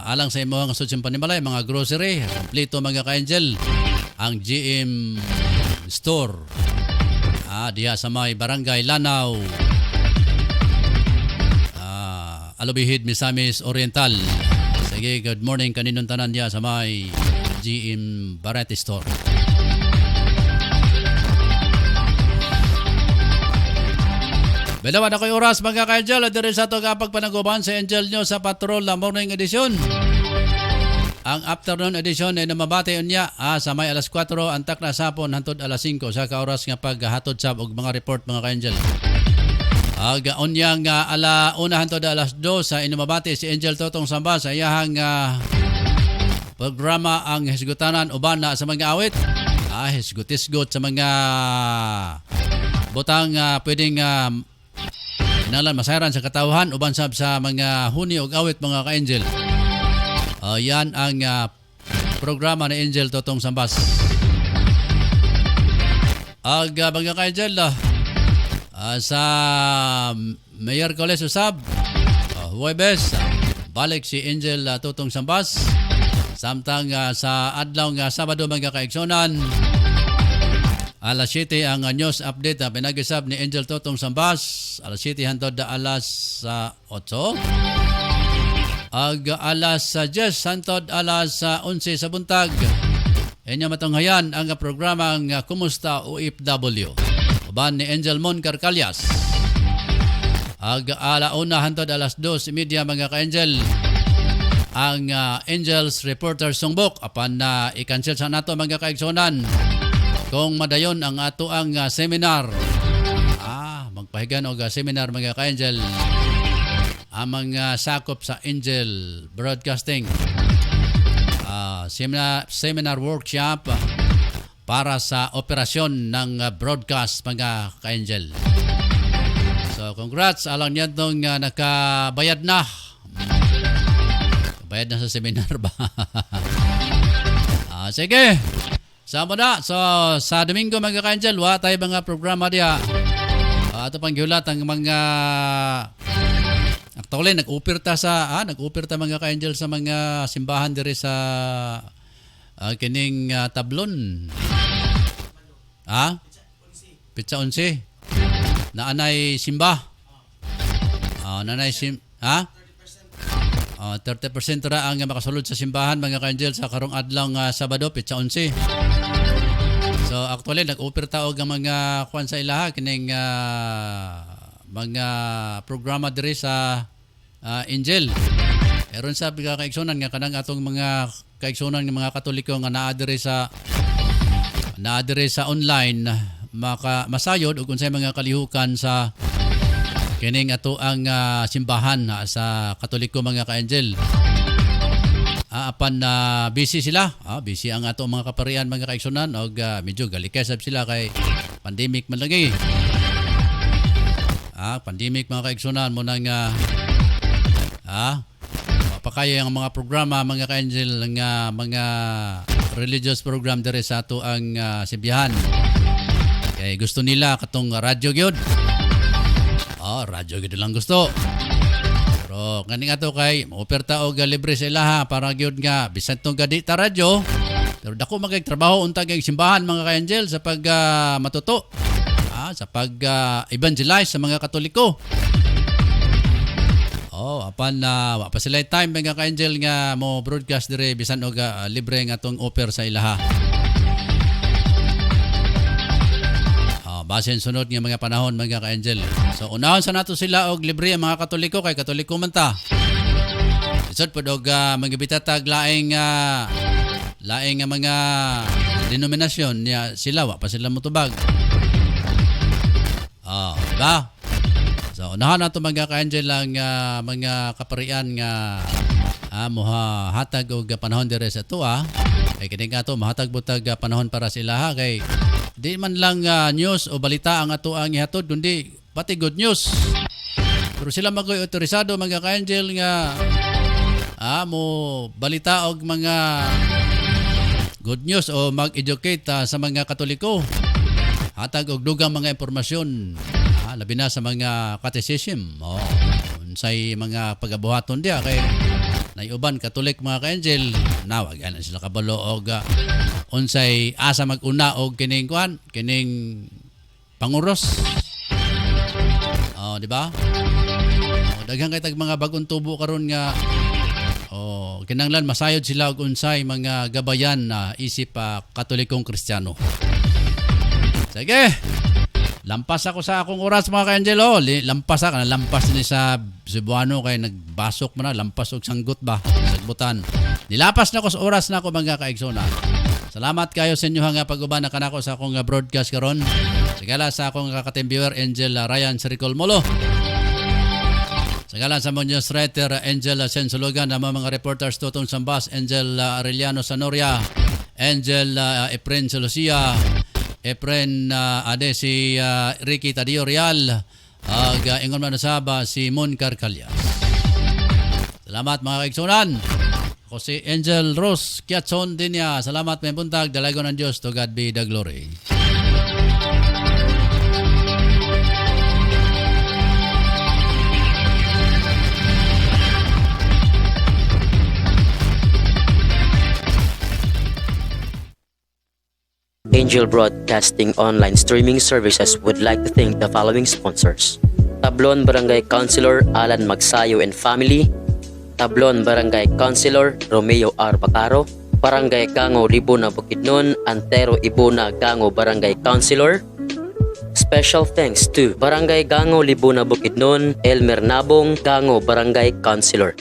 alang sa imo nga sudsyon panimalay, mga grocery, kompleto mga ka-Angel. Ang GM Store. Diya sa may barangay Lanao, Alubihid, Misamis Oriental. Sige, good morning kaninong tanan diya sa may GM Variety Store. Belawan ako'y oras mga ka-Angel. Diri sa ito kapag panaguban sa Angel nyo sa Patrol na Morning Edition. Ang afternoon edition ay namabati niya sa may alas 4 antak na sapon hantod alas 5 sa kaoras nga paghatod sab og mga report mga ka-Angel. Onyang ala una hantod alas 2 sa inumabati si Angel Totong Samba sa iyahang programa ang hisgutanan uban na sa mga awit. Hisgot-hisgot sa mga butang pwedeng inalan masayran sa katawhan uban sab sa mga huni og awit mga ka-Angel. Yan ang programa ni Angel Totong Sambas. Mga ka-Angel sa Miyerkules usab, Huwebes, balik si Angel Tutong Sambas. Samtang sa adlaw nga Sabado mga kaigsunan, alas 7 ang news update na pinag-isab ni Angel Tutong Sambas. Alas 7 hantod alas 8. Ag alas 10 hantod alas 11 sa buntag. Inya matunghayan ang programa nga Kumusta OFW. Uban ni Angel Mon Carcalias. Ag alauna hantod alas 2:30 mga ka-Angel. Ang Angels Reporter Songbok apan na i-cancel sa nato mga kaigsunan kung madayon ang ato ang seminar. Magpahigan og seminar mga ka-Angel ang mga sakop sa Angel Broadcasting. Seminar workshop para sa operasyon ng broadcast mga ka-Angel. So congrats alang niyan tong nakabayad na. Bayad na sa seminar ba? Sige. Sama na. So, sa Domingo mga ka-Angel, tayo mga programa diya. Ito pang giulat ang mga actually, nag-upirta mga ka-Angel sa mga simbahan diri sa kining tablon. Pitsa 11. Naanay simba. Nanay 30% ra ang makasulod sa simbahan mga ka-Angel sa karong adlaw nga Sabado pitsa 11. So actually nag-operta og mga kuan sa ilaha kining mga programa diri sa Angel. Eron sa kaigsunan nga kanang atong mga kaigsunan ng mga Katoliko nga naa diri sa online masayod og unsay mga kalihukan sa kining ato ang simbahan sa Katoliko mga ka-Angel. Apan busy sila. Busy ang ato mga kaparian mga kaigsunan og medyo galikasab sila kay pandemic man lagi. Pandemic mga kaigsunan mo nang mapakayo ang mga programa mga ka-Angel nga mga religious program diri sa ato ang simbahan. Kay gusto nila katong radyo gyud. Radyo gid lang gusto. Pero kaning ato kay operta og libre sa ilaha para gyud nga bisan tong gadi ta radyo. Pero dako magtrabaho unta kay simbahan mga ka-Angel sa pag matuto. Sa pag evangelize sa mga Katoliko. Apan wa pa sila time mga ka-Angel nga mo broadcast dire bisan og libre nga tong offer sa ilaha. Basin sunod nga mga panahon mga ka-Angel. So unahon sa nato sila og libre ang mga Katoliko kay Katoliko man ta. Isod pod og magibitatag laing mga denominasyon niya sila wa pa sila motubag. Diba? So unahan nato mga ka-Angel ang mga kaparian nga moha hatag og panahon dire sa tuwa. Kay kini ato mahatag butag panahon para sila kay di man lang news o balita ang ato ang ihatod kundi pati good news. Pero sila magoy otorisado mga ka-Angel nga mo balita og mga good news o mag-educate sa mga Katoliko. Hatag og dugang mga impormasyon labi na sa mga catechism. Unsay mga pagabuhaton dia kay nayuban Katolik mga ka-Angel nawag ana sila kabalo og unsay asa mag-una og kining panguros. Di ba? Daghang kay tag mga bagong tubo karon nga kinanglan masayod sila og unsay mga gabayan na isip Katolikong Kristiyano. Sige. Lampas ako sa akong oras mga ka-Angel. Lampas ni sa Cebuano kay nagbasok mo na. Lampas og sanggut ba? Sagbutan. Nilapas na ko sa oras na ako mga kaigsona. Salamat kayo sa inyo nga pag-uban na kanako sa akong broadcast karon. Sagala sa akong kakatimbiwer Angel Ryan Siricol Molo. Sagala sa mga news writer Angel Sensulugan, ang mga reporters Tutong Sambas, Angel Arellano Sanoria, Angel Efren Celosia, Efren si Ricky Tadio Real, ingon man nasaba si Mon Carcalias. Salamat mga kaigsunan. Ako si Angel Rose Kiatson din niya. Salamat may buntag. Dalago ng Diyos. To God be the glory. Angel Broadcasting online streaming services would like to thank the following sponsors. Tablon Barangay Councilor Alan Magsayo and Family, Tablon Barangay Councilor Romeo R. Bacaro, Barangay Gango Libuna Bukidnon, Antero Ibuna Gango Barangay Councilor. Special thanks to Barangay Gango Libuna Bukidnon, Elmer Nabong Gango Barangay Councilor.